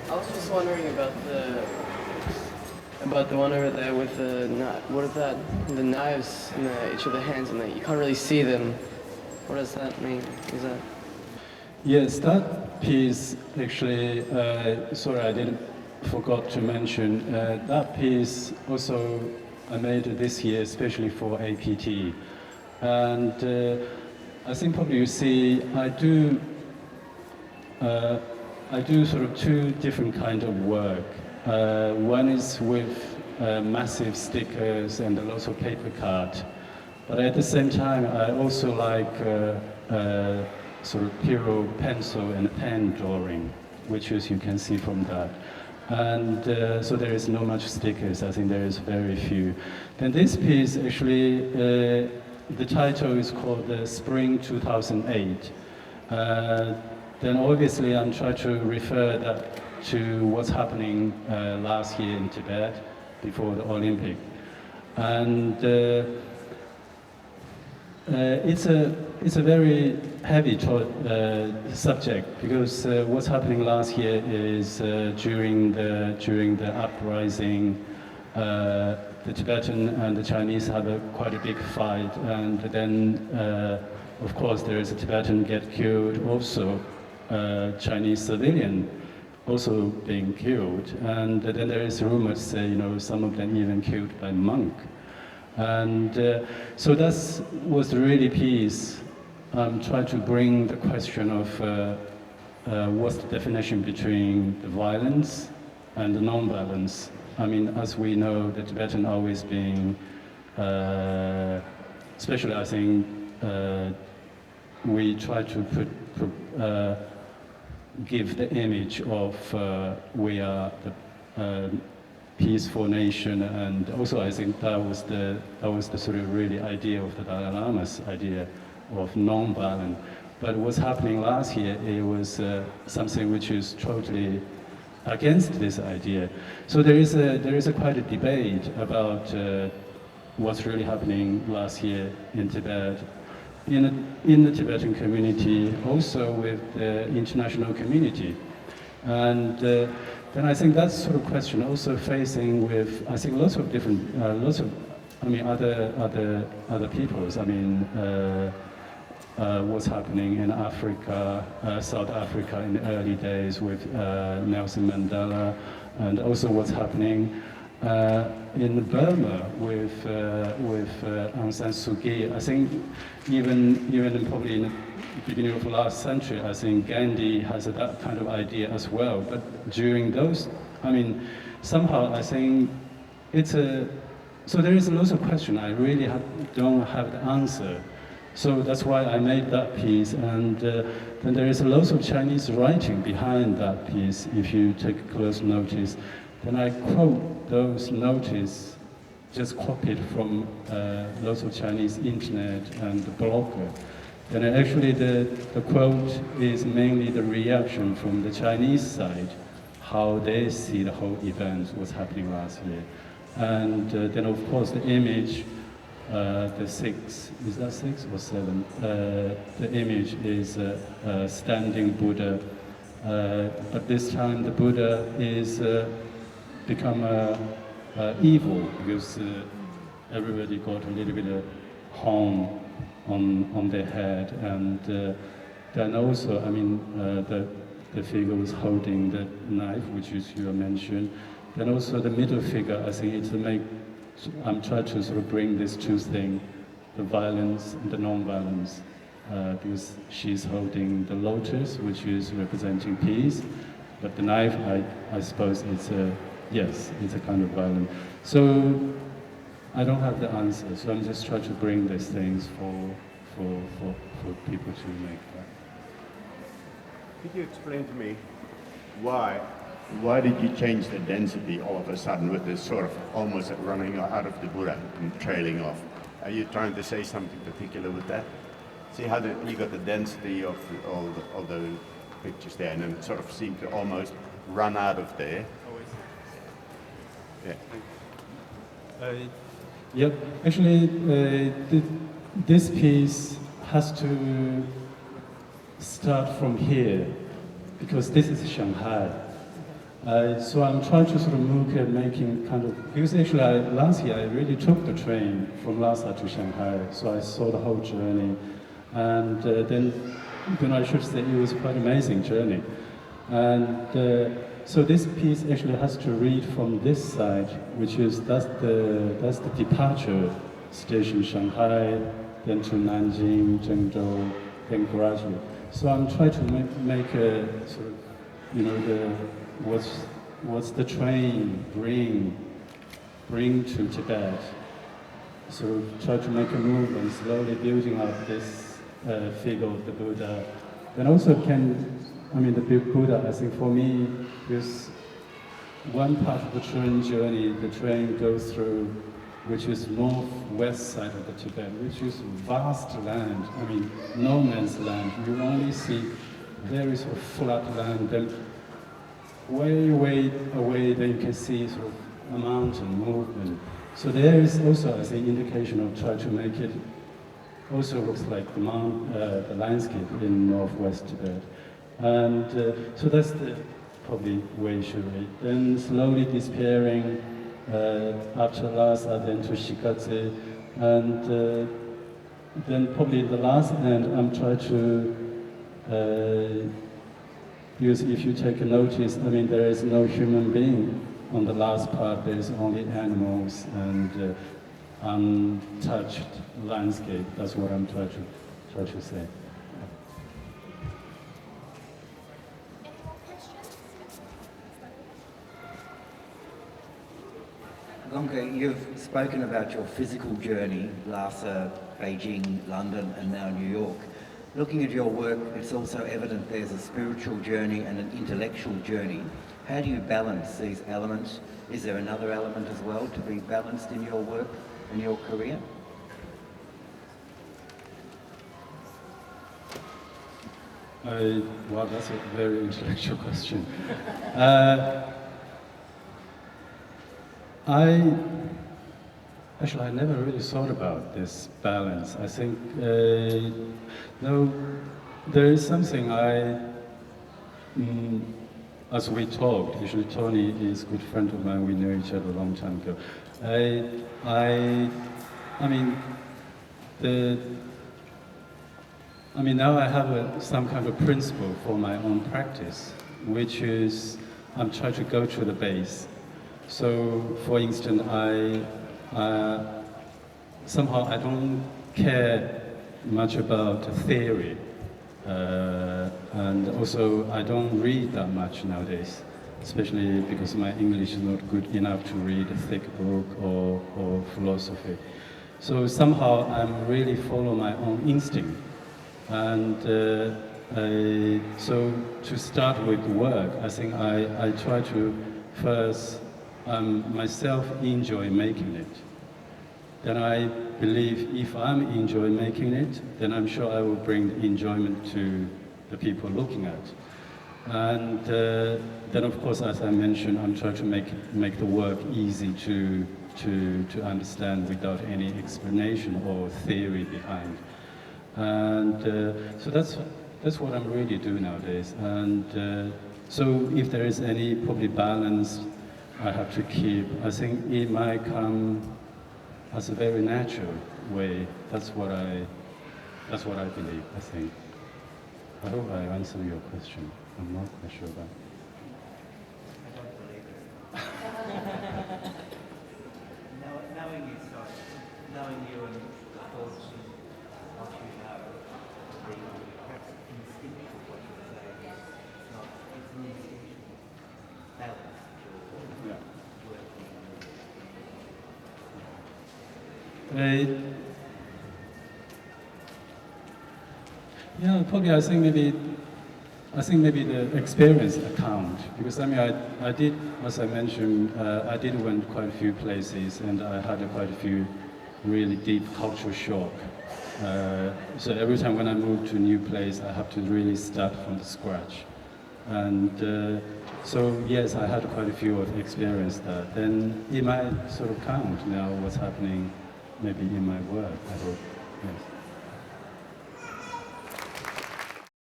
I was just wondering about the one over there with the what is that? The knives in each of the hands, and you can't really see them. What does that mean? Is that? Yes, that piece actually. Sorry, I forgot to mention that piece. Also, I made this year, especially for APT, and I think probably you see I do sort of two different kind of work. One is with massive stickers and lots of paper cut, but at the same time I also like sort of pure pencil and pen drawing, which as you can see from that. And so there is not much stickers, I think there is very few. Then this piece actually, the title is called Spring 2008. Then obviously I'm trying to refer that to what's happening last year in Tibet before the Olympic. And it's a very heavy subject because what's happening last year is during the uprising, the Tibetan and the Chinese have quite a big fight, and then of course there is a Tibetan get killed, also Chinese civilian also being killed, and then there is rumors say, you know, some of them even killed by monk. And so that was the really piece. Trying to bring the question of what's the definition between the violence and the non-violence. I mean, as we know, the Tibetan always been, especially I think, we try to give the image of we are the peaceful nation, and also I think that was the sort of really idea of the Dalai Lama's idea of non-violent. But what's happening last year, it was something which is totally against this idea. So there is a quite a debate about what's really happening last year in Tibet, in the Tibetan community, also with the international community. And then I think that's sort of question also facing with, I think, lots of different, I mean, other peoples. I mean, what's happening in Africa, South Africa in the early days with Nelson Mandela, and also what's happening in Burma with Aung San Suu Kyi. I think even probably in the beginning of last century, I think Gandhi has that kind of idea as well. But during those, I mean, somehow I think it's so there is lots of question. I really don't have the answer. So that's why I made that piece, and then there is a lot of Chinese writing behind that piece. If you take close notice, then I quote those notices, just copied from lots of Chinese internet and blogger. And actually the quote is mainly the reaction from the Chinese side, how they see the whole event, what's happening last year. And then of course the image, the 6, is that 6 or 7? The image is standing Buddha, but this time the Buddha is become evil because everybody got a little bit of horn on their head, and then also, I mean, the figure was holding the knife, which you mentioned. Then also the middle figure, I think it's to make. I'm trying to sort of bring these two things, the violence and the non-violence, because she's holding the lotus, which is representing peace, but the knife, I suppose, it's a kind of violence. So I don't have the answer, so I'm just trying to bring these things for people to make that. Could you explain to me why did you change the density all of a sudden with this sort of almost running out of the Buddha and trailing off? Are you trying to say something particular with that? See how you got the density of all the pictures there, and then it sort of seemed to almost run out of there. Yeah. Yep. Actually, this piece has to start from here, because this is Shanghai. So I'm trying to sort of look at making kind of, because actually last year I really took the train from Lhasa to Shanghai, so I saw the whole journey. And then I should say it was quite an amazing journey. And so this piece actually has to read from this side, which is, that's the departure station, Shanghai, then to Nanjing, Zhengzhou, then gradually. So I'm trying to make a sort of, you know, what's the train bring to Tibet. So try to make a movement, slowly building up this figure of the Buddha. And also the Buddha, I think for me, is one part of the train journey, the train goes through, which is northwest side of the Tibet, which is vast land, no man's land. You only see very sort of flat land, then way away, then you can see sort of a mountain movement. So there is also, I think, indication of trying to make it also looks like the landscape in northwest Tibet. And so that's the probably way you should read. Then slowly disappearing after Lhasa, then to Shikatse, and then probably the last end I'm trying to use, if you take a notice, there is no human being on the last part, there is only animals and untouched landscape. That's what I'm trying to say. Gonkar, you've spoken about your physical journey, Lhasa, Beijing, London, and now New York. Looking at your work, it's also evident there's a spiritual journey and an intellectual journey. How do you balance these elements? Is there another element as well to be balanced in your work and your career? Well, that's a very intellectual question. I never really thought about this balance. I think, no, there is something as we talked, actually Tony is a good friend of mine, we knew each other a long time ago. Now I have some kind of principle for my own practice, which is I'm trying to go to the base. So, for instance, somehow I don't care much about theory, and also I don't read that much nowadays, especially because my English is not good enough to read a thick book or philosophy. So somehow I'm really follow my own instinct. And so to start with work, I think I try to first myself enjoy making it. Then I believe if I'm enjoying making it, then I'm sure I will bring enjoyment to the people looking at. And then of course, as I mentioned, I'm trying to make the work easy to understand without any explanation or theory behind. And so that's what I'm really doing nowadays. And so if there is any probably balance I have to keep, I think it might come as a very natural way. That's what I believe, I think. I hope I answered your question. I'm not quite sure about it. I don't believe it. Knowing you, sorry, knowing you and the thoughts and what you know, the perhaps instinctive what you say is not, it's an instinctual balance that you're working on. Yeah, probably I think maybe the experience account, because I did, as I mentioned, I did went quite a few places and I had quite a few really deep cultural shock. So every time when I move to a new place, I have to really start from the scratch. And so yes, I had quite a few of experience that. Then it might sort of count now what's happening maybe in my work, I hope, yes.